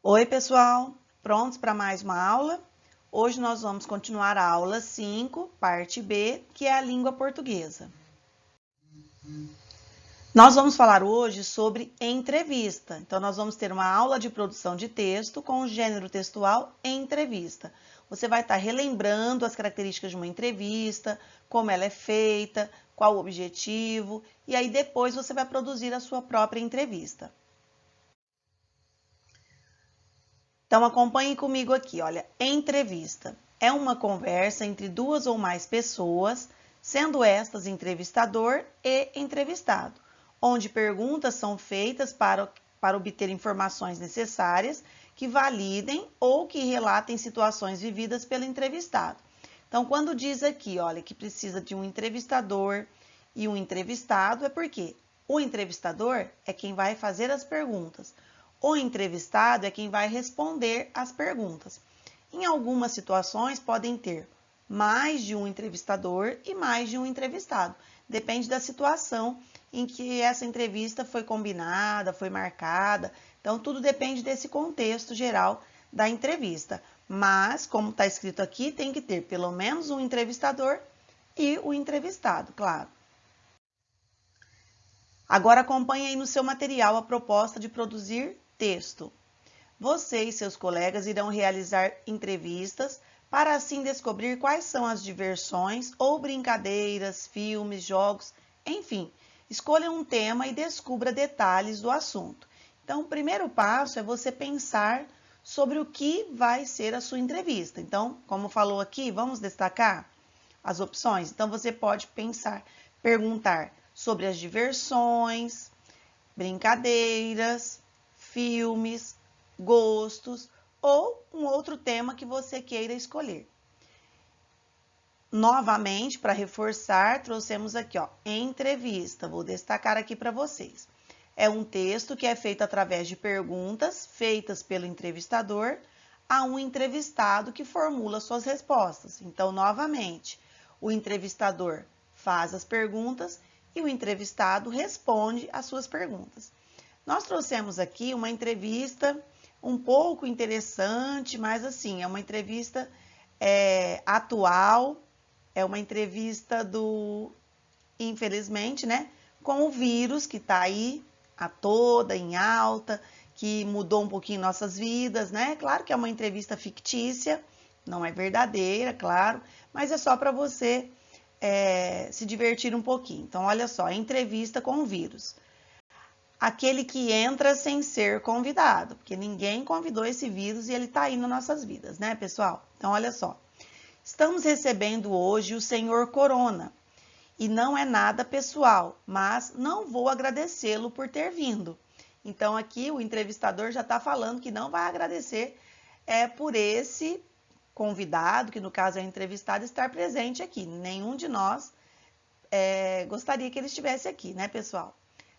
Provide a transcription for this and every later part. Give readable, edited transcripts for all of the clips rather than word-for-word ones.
Oi, pessoal! Prontos para mais uma aula? Hoje nós vamos continuar a aula 5, parte B, que é a língua portuguesa. Nós vamos falar hoje sobre entrevista. Então, nós vamos ter uma aula de produção de texto com o gênero textual entrevista. Você vai estar relembrando as características de uma entrevista, como ela é feita, qual o objetivo, e aí depois você vai produzir a sua própria entrevista. Então, acompanhe comigo aqui, olha, entrevista. É uma conversa entre duas ou mais pessoas, sendo estas entrevistador e entrevistado, onde perguntas são feitas para obter informações necessárias que validem ou que relatem situações vividas pelo entrevistado. Então, quando diz aqui, olha, que precisa de um entrevistador e um entrevistado, é porque o entrevistador é quem vai fazer as perguntas. O entrevistado é quem vai responder as perguntas. Em algumas situações, podem ter mais de um entrevistador e mais de um entrevistado. Depende da situação em que essa entrevista foi combinada, foi marcada. Então, tudo depende desse contexto geral da entrevista. Mas, como está escrito aqui, tem que ter pelo menos um entrevistador e o entrevistado, claro. Agora acompanhe aí no seu material a proposta de produzir texto. Você e seus colegas irão realizar entrevistas para assim descobrir quais são as diversões ou brincadeiras, filmes, jogos, enfim, escolha um tema e descubra detalhes do assunto. Então, o primeiro passo é você pensar sobre o que vai ser a sua entrevista. Então, como falou aqui, vamos destacar as opções? Então, você pode perguntar sobre as diversões, brincadeiras, filmes, gostos ou um outro tema que você queira escolher. Novamente, para reforçar, trouxemos aqui, ó, entrevista. Vou destacar aqui para vocês. É um texto que é feito através de perguntas feitas pelo entrevistador a um entrevistado que formula suas respostas. Então, novamente, o entrevistador faz as perguntas e o entrevistado responde às suas perguntas. Nós trouxemos aqui uma entrevista um pouco interessante, mas assim, é uma entrevista atual, é uma entrevista infelizmente, né, com o vírus que está aí a toda em alta, que mudou um pouquinho nossas vidas, né? Claro que é uma entrevista fictícia, não é verdadeira, claro, mas é só para você se divertir um pouquinho. Então, olha só, entrevista com o vírus. Aquele que entra sem ser convidado, porque ninguém convidou esse vírus e ele está aí nas nossas vidas, né, pessoal? Então, olha só. Estamos recebendo hoje o senhor Corona e não é nada pessoal, mas não vou agradecê-lo por ter vindo. Então, aqui o entrevistador já está falando que não vai agradecer por esse convidado, que no caso é o entrevistado, estar presente aqui. Nenhum de nós gostaria que ele estivesse aqui, né, pessoal?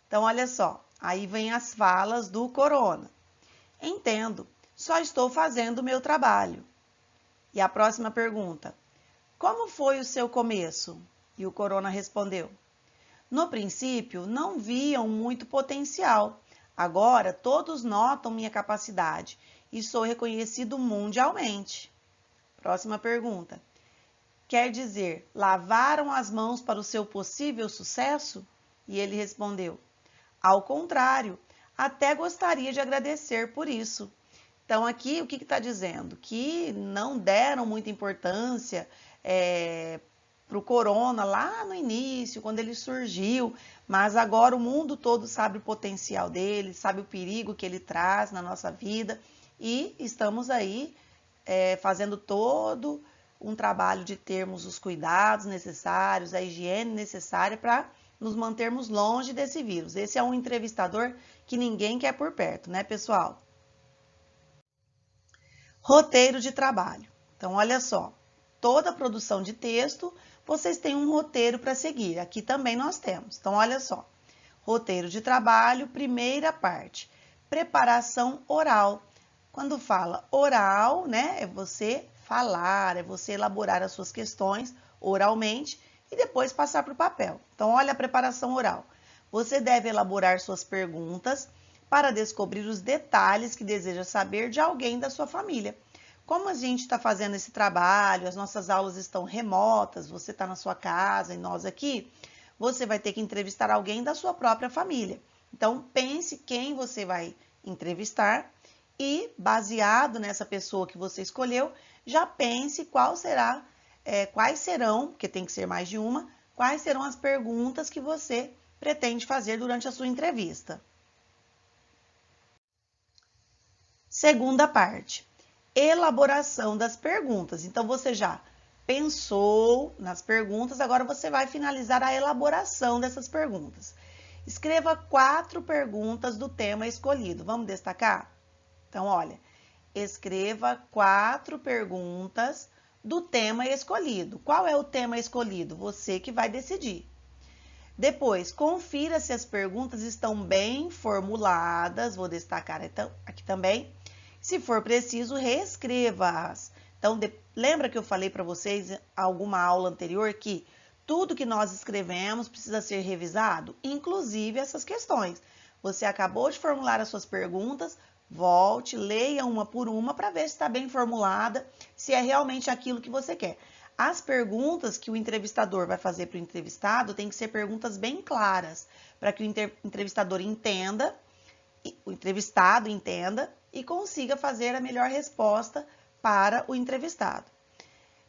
Então, olha só, aí vem as falas do Corona. Entendo, só estou fazendo o meu trabalho. E a próxima pergunta, como foi o seu começo? E o Corona respondeu, no princípio não viam muito potencial, agora todos notam minha capacidade e sou reconhecido mundialmente. Próxima pergunta, quer dizer, lavaram as mãos para o seu possível sucesso? E ele respondeu, ao contrário, até gostaria de agradecer por isso. Então, aqui o que está dizendo? Que não deram muita importância para o corona lá no início, quando ele surgiu, mas agora o mundo todo sabe o potencial dele, sabe o perigo que ele traz na nossa vida e estamos aí fazendo todo um trabalho de termos os cuidados necessários, a higiene necessária para nos mantermos longe desse vírus. Esse é um entrevistador que ninguém quer por perto, né, pessoal? Roteiro de trabalho. Então, olha só, toda produção de texto, vocês têm um roteiro para seguir. Aqui também nós temos. Então, olha só, roteiro de trabalho, primeira parte, preparação oral. Quando fala oral, né, é você falar, é você elaborar as suas questões oralmente e depois passar para o papel. Então, olha a preparação oral. Você deve elaborar suas perguntas para descobrir os detalhes que deseja saber de alguém da sua família. Como a gente está fazendo esse trabalho, as nossas aulas estão remotas, você está na sua casa e nós aqui, você vai ter que entrevistar alguém da sua própria família. Então, pense quem você vai entrevistar e, baseado nessa pessoa que você escolheu, já pense quais serão, porque tem que ser mais de uma, quais serão as perguntas que você pretende fazer durante a sua entrevista. Segunda parte, elaboração das perguntas. Então, você já pensou nas perguntas, agora você vai finalizar a elaboração dessas perguntas. Escreva 4 perguntas do tema escolhido. Vamos destacar? Então, olha, escreva 4 perguntas do tema escolhido. Qual é o tema escolhido? Você que vai decidir. Depois, confira se as perguntas estão bem formuladas. Vou destacar aqui também. Se for preciso, reescreva-as. Então, lembra que eu falei para vocês em alguma aula anterior que tudo que nós escrevemos precisa ser revisado, inclusive essas questões. Você acabou de formular as suas perguntas, volte, leia uma por uma para ver se está bem formulada, se é realmente aquilo que você quer. As perguntas que o entrevistador vai fazer para o entrevistado tem que ser perguntas bem claras, para que o entrevistador entenda, o entrevistado entenda e consiga fazer a melhor resposta para o entrevistado.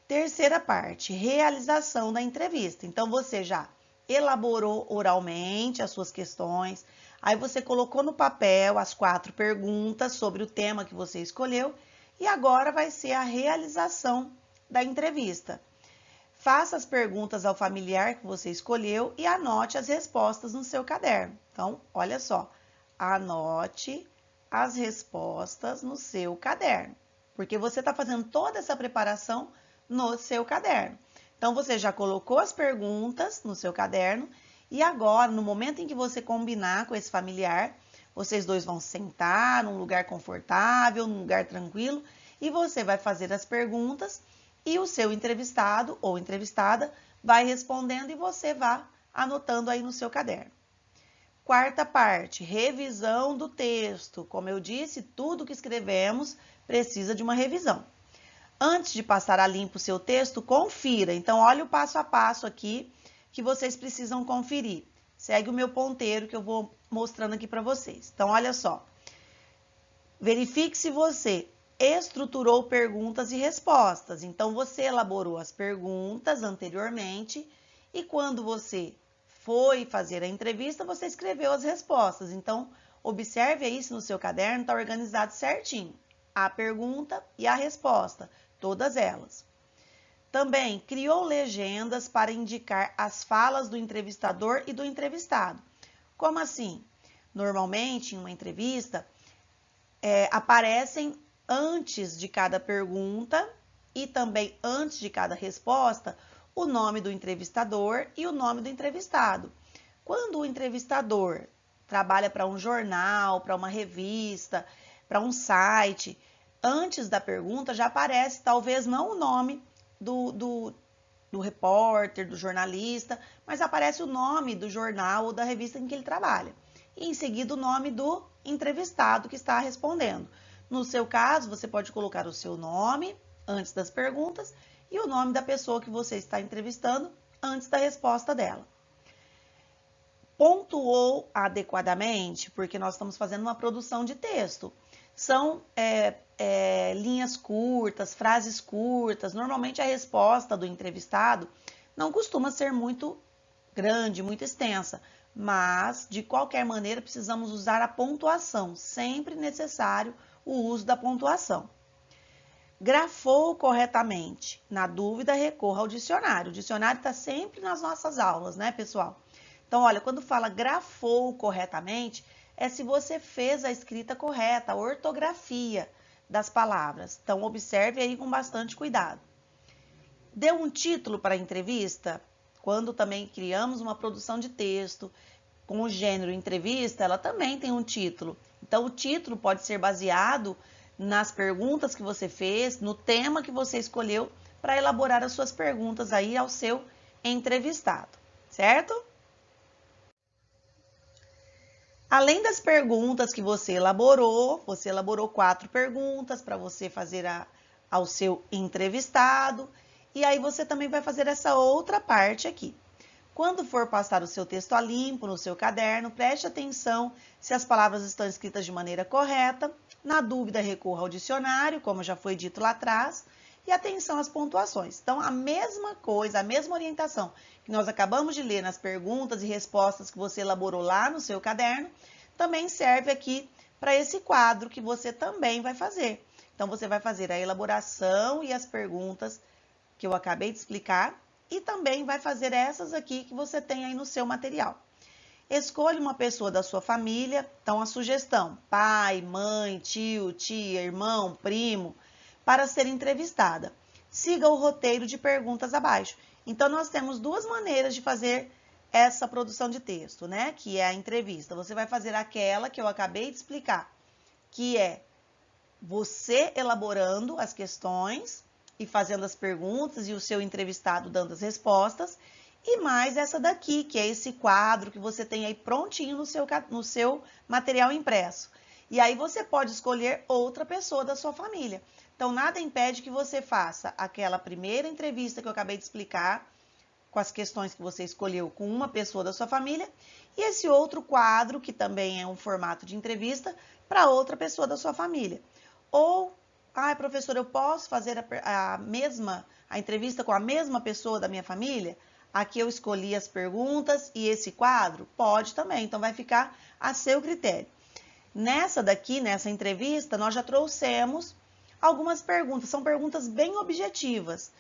Terceira parte, realização da entrevista. Então, você já elaborou oralmente as suas questões, aí você colocou no papel as 4 perguntas sobre o tema que você escolheu e agora vai ser a realização da entrevista. Faça as perguntas ao familiar que você escolheu e anote as respostas no seu caderno. Então, olha só, anote as respostas no seu caderno, porque você está fazendo toda essa preparação no seu caderno. Então, você já colocou as perguntas no seu caderno e agora, no momento em que você combinar com esse familiar, vocês dois vão sentar num lugar confortável, num lugar tranquilo e você vai fazer as perguntas e o seu entrevistado ou entrevistada vai respondendo e você vai anotando aí no seu caderno. Quarta parte, revisão do texto. Como eu disse, tudo que escrevemos precisa de uma revisão. Antes de passar a limpo o seu texto, confira. Então, olha o passo a passo aqui que vocês precisam conferir. Segue o meu ponteiro que eu vou mostrando aqui para vocês. Então, olha só. Verifique se você estruturou perguntas e respostas. Então, você elaborou as perguntas anteriormente e quando você foi fazer a entrevista, você escreveu as respostas. Então, observe aí se no seu caderno está organizado certinho. A pergunta e a resposta, todas elas. Também criou legendas para indicar as falas do entrevistador e do entrevistado. Como assim? Normalmente, em uma entrevista, aparecem antes de cada pergunta e também antes de cada resposta o nome do entrevistador e o nome do entrevistado. Quando o entrevistador trabalha para um jornal, para uma revista, para um site, antes da pergunta já aparece talvez não o nome do repórter, do jornalista, mas aparece o nome do jornal ou da revista em que ele trabalha. E em seguida o nome do entrevistado que está respondendo. No seu caso, você pode colocar o seu nome antes das perguntas e o nome da pessoa que você está entrevistando antes da resposta dela. Pontuou adequadamente, porque nós estamos fazendo uma produção de texto. São linhas curtas, frases curtas. Normalmente a resposta do entrevistado não costuma ser muito grande, muito extensa, mas de qualquer maneira precisamos usar a pontuação, sempre necessário o uso da pontuação. Grafou corretamente. Na dúvida, recorra ao dicionário. O dicionário está sempre nas nossas aulas, né, pessoal? Então, olha, quando fala grafou corretamente, é se você fez a escrita correta, a ortografia das palavras. Então, observe aí com bastante cuidado. Deu um título para a entrevista? Quando também criamos uma produção de texto com o gênero entrevista, ela também tem um título. Então, o título pode ser baseado nas perguntas que você fez, no tema que você escolheu para elaborar as suas perguntas aí ao seu entrevistado, certo? Além das perguntas que você elaborou 4 perguntas para você fazer ao seu entrevistado. E aí você também vai fazer essa outra parte aqui. Quando for passar o seu texto a limpo no seu caderno, preste atenção se as palavras estão escritas de maneira correta. Na dúvida, recorra ao dicionário, como já foi dito lá atrás. E atenção às pontuações. Então, a mesma coisa, a mesma orientação que nós acabamos de ler nas perguntas e respostas que você elaborou lá no seu caderno, também serve aqui para esse quadro que você também vai fazer. Então, você vai fazer a elaboração e as perguntas que eu acabei de explicar e também vai fazer essas aqui que você tem aí no seu material. Escolha uma pessoa da sua família, então a sugestão, pai, mãe, tio, tia, irmão, primo, para ser entrevistada. Siga o roteiro de perguntas abaixo. Então, nós temos 2 maneiras de fazer essa produção de texto, né? Que é a entrevista. Você vai fazer aquela que eu acabei de explicar, que é você elaborando as questões e fazendo as perguntas e o seu entrevistado dando as respostas. E mais essa daqui, que é esse quadro que você tem aí prontinho no seu material impresso. E aí você pode escolher outra pessoa da sua família. Então, nada impede que você faça aquela primeira entrevista que eu acabei de explicar, com as questões que você escolheu com uma pessoa da sua família, e esse outro quadro, que também é um formato de entrevista, para outra pessoa da sua família. Ou, professor, eu posso fazer a entrevista com a mesma pessoa da minha família? Aqui eu escolhi as perguntas e esse quadro? Pode também, então vai ficar a seu critério. Nessa entrevista, nós já trouxemos algumas perguntas, são perguntas bem objetivas,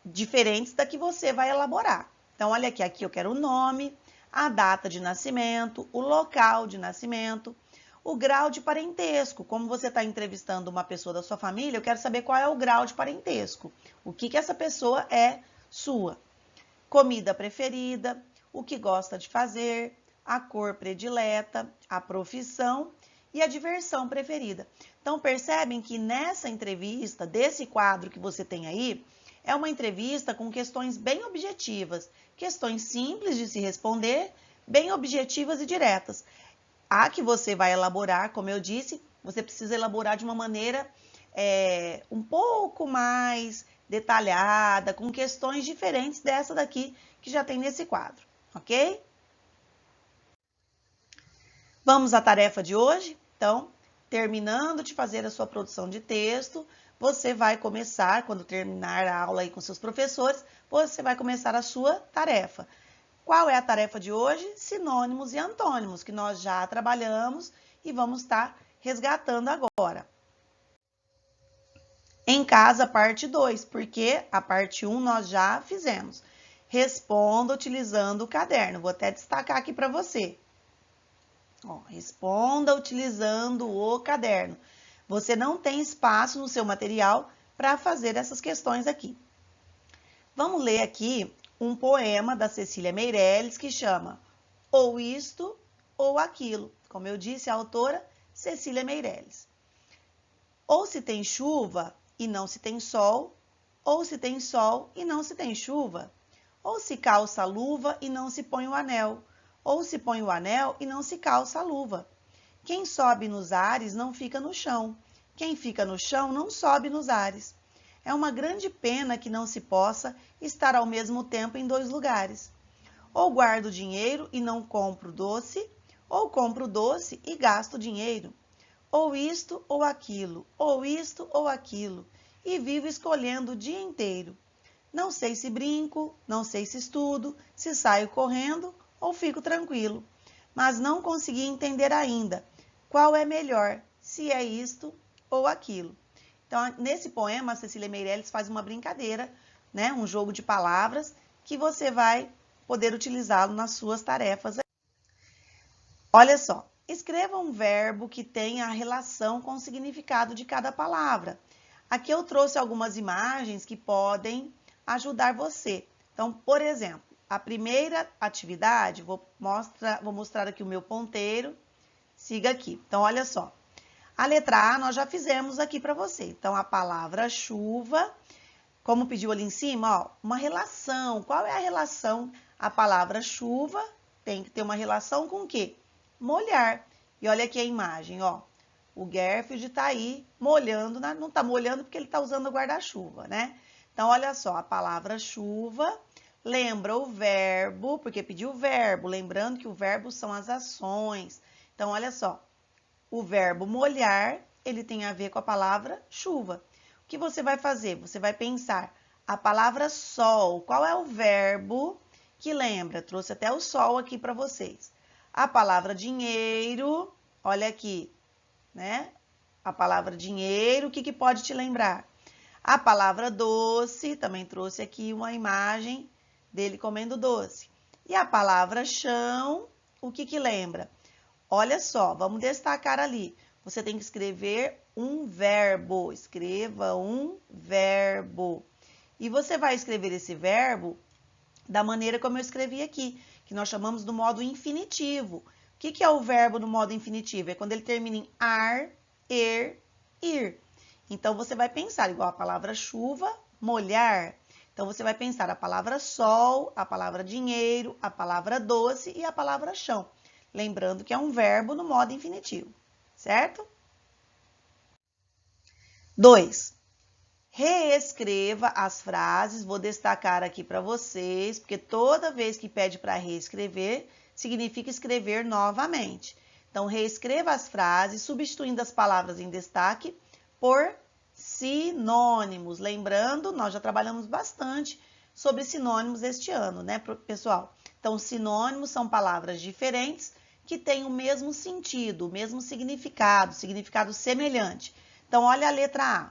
diferentes da que você vai elaborar. Então, olha aqui eu quero o nome, a data de nascimento, o local de nascimento, o grau de parentesco. Como você está entrevistando uma pessoa da sua família, eu quero saber qual é o grau de parentesco. O que essa pessoa é sua. Comida preferida, o que gosta de fazer, a cor predileta, a profissão e a diversão preferida. Então, percebem que nessa entrevista, desse quadro que você tem aí, é uma entrevista com questões bem objetivas, questões simples de se responder, bem objetivas e diretas. A que você vai elaborar, como eu disse, você precisa elaborar de uma maneira um pouco mais detalhada, com questões diferentes dessa daqui que já tem nesse quadro, ok? Vamos à tarefa de hoje? Então, terminando de fazer a sua produção de texto, você vai começar, quando terminar a aula aí com seus professores, você vai começar a sua tarefa. Qual é a tarefa de hoje? Sinônimos e antônimos, que nós já trabalhamos e vamos estar resgatando agora. Em casa, parte 2, porque a parte 1 nós já fizemos. Responda utilizando o caderno. Vou até destacar aqui para você. Responda utilizando o caderno. Você não tem espaço no seu material para fazer essas questões aqui. Vamos ler aqui um poema da Cecília Meirelles que chama Ou Isto ou Aquilo. Como eu disse, a autora Cecília Meirelles. Ou se tem chuva e não se tem sol, ou se tem sol e não se tem chuva, ou se calça a luva e não se põe o anel, ou se põe o anel e não se calça a luva. Quem sobe nos ares não fica no chão, quem fica no chão não sobe nos ares. É uma grande pena que não se possa estar ao mesmo tempo em 2 lugares. Ou guardo dinheiro e não compro doce, ou compro doce e gasto dinheiro. Ou isto ou aquilo, ou isto ou aquilo, e vivo escolhendo o dia inteiro. Não sei se brinco, não sei se estudo, se saio correndo ou fico tranquilo. Mas não consegui entender ainda qual é melhor, se é isto ou aquilo. Então, nesse poema, a Cecília Meirelles faz uma brincadeira, né? Um jogo de palavras que você vai poder utilizá-lo nas suas tarefas. Olha só, escreva um verbo que tenha a relação com o significado de cada palavra. Aqui eu trouxe algumas imagens que podem ajudar você. Então, por exemplo, a primeira atividade, vou mostrar aqui o meu ponteiro, siga aqui. Então, olha só, a letra A nós já fizemos aqui para você. Então, a palavra chuva, como pediu ali em cima, uma relação. Qual é a relação? A palavra chuva tem que ter uma relação com o quê? Molhar. E olha aqui a imagem, ó. O Garfield está aí molhando, não está molhando porque ele está usando o guarda-chuva, né? Então, olha só, a palavra chuva lembra o verbo, porque pediu o verbo, lembrando que o verbo são as ações. Então, olha só, o verbo molhar, ele tem a ver com a palavra chuva. O que você vai fazer? Você vai pensar, a palavra sol, qual é o verbo que lembra? Trouxe até o sol aqui para vocês. A palavra dinheiro, olha aqui, né? A palavra dinheiro, o que pode te lembrar? A palavra doce, também trouxe aqui uma imagem dele comendo doce. E a palavra chão, o que lembra? Olha só, vamos destacar ali. Você tem que escrever um verbo. Escreva um verbo. E você vai escrever esse verbo da maneira como eu escrevi aqui, que nós chamamos do modo infinitivo. O que é o verbo no modo infinitivo? É quando ele termina em ar, ir. Então, você vai pensar igual a palavra chuva, molhar. Então, você vai pensar a palavra sol, a palavra dinheiro, a palavra doce e a palavra chão. Lembrando que é um verbo no modo infinitivo, certo? 2. Reescreva as frases. Vou destacar aqui para vocês, porque toda vez que pede para reescrever, significa escrever novamente. Então, reescreva as frases, substituindo as palavras em destaque por sinônimos. Lembrando, nós já trabalhamos bastante sobre sinônimos este ano, né, pessoal? Então, sinônimos são palavras diferentes que têm o mesmo sentido, o mesmo significado, significado semelhante. Então, olha a letra A.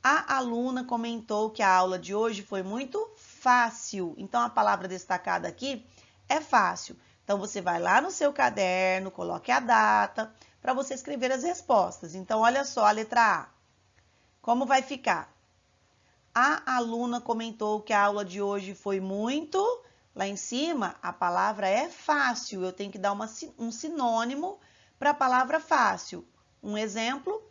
A aluna comentou que a aula de hoje foi muito fácil. Então, a palavra destacada aqui é fácil. Então, você vai lá no seu caderno, coloque a data para você escrever as respostas. Então, olha só a letra A. Como vai ficar? A aluna comentou que a aula de hoje foi muito... Lá em cima, a palavra é fácil. Eu tenho que dar um sinônimo para a palavra fácil. Um exemplo,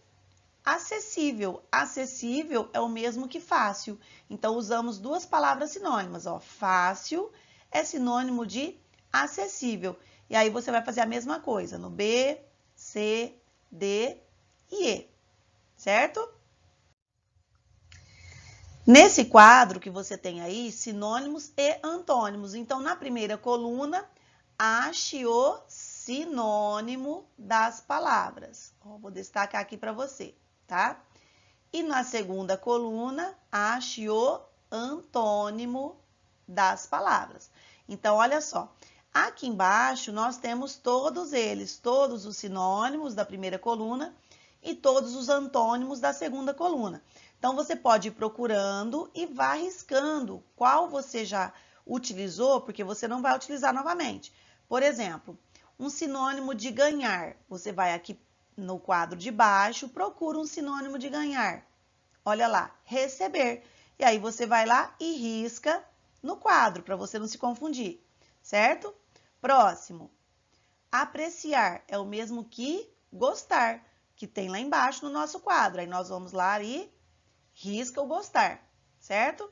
acessível. Acessível é o mesmo que fácil. Então, usamos duas palavras sinônimas. Ó. Fácil é sinônimo de acessível. E aí, você vai fazer a mesma coisa no B, C, D e E. Certo? Nesse quadro que você tem aí, sinônimos e antônimos. Então, na primeira coluna, ache o sinônimo das palavras. Vou destacar aqui para você, tá? E na segunda coluna, ache o antônimo das palavras. Então, olha só. Aqui embaixo, nós temos todos eles, todos os sinônimos da primeira coluna e todos os antônimos da segunda coluna. Então, você pode ir procurando e vá riscando qual você já utilizou, porque você não vai utilizar novamente. Por exemplo, um sinônimo de ganhar. Você vai aqui no quadro de baixo, procura um sinônimo de ganhar. Olha lá, receber. E aí, você vai lá e risca no quadro, para você não se confundir, certo? Próximo, apreciar é o mesmo que gostar, que tem lá embaixo no nosso quadro. Aí, nós vamos lá e risca o gostar, certo?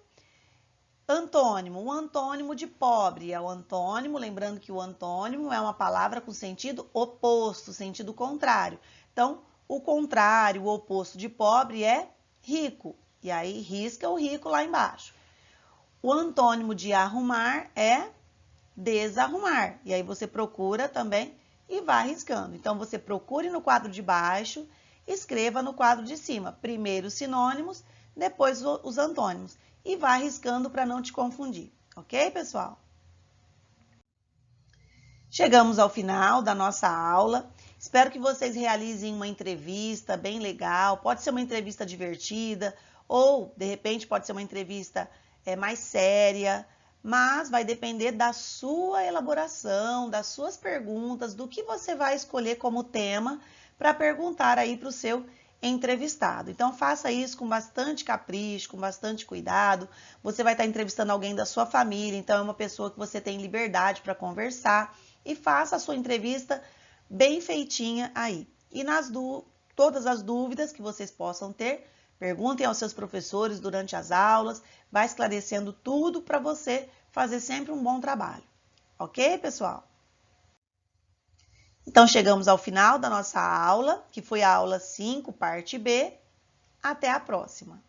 Antônimo, o antônimo de pobre é o antônimo, lembrando que o antônimo é uma palavra com sentido oposto, sentido contrário. Então, o contrário, o oposto de pobre é rico, e aí risca o rico lá embaixo. O antônimo de arrumar é desarrumar, e aí você procura também e vai riscando. Então, você procure no quadro de baixo, escreva no quadro de cima, primeiro os sinônimos, depois os antônimos. E vá riscando para não te confundir, ok, pessoal? Chegamos ao final da nossa aula. Espero que vocês realizem uma entrevista bem legal. Pode ser uma entrevista divertida ou, de repente, pode ser uma entrevista mais séria, mas vai depender da sua elaboração, das suas perguntas, do que você vai escolher como tema para perguntar aí para o seu entrevistado. Então, faça isso com bastante capricho, com bastante cuidado. Você vai estar entrevistando alguém da sua família, então é uma pessoa que você tem liberdade para conversar e faça a sua entrevista bem feitinha aí. E todas as dúvidas que vocês possam ter, perguntem aos seus professores durante as aulas, vai esclarecendo tudo para você fazer sempre um bom trabalho. Ok, pessoal? Então, chegamos ao final da nossa aula, que foi a aula 5, parte B. Até a próxima!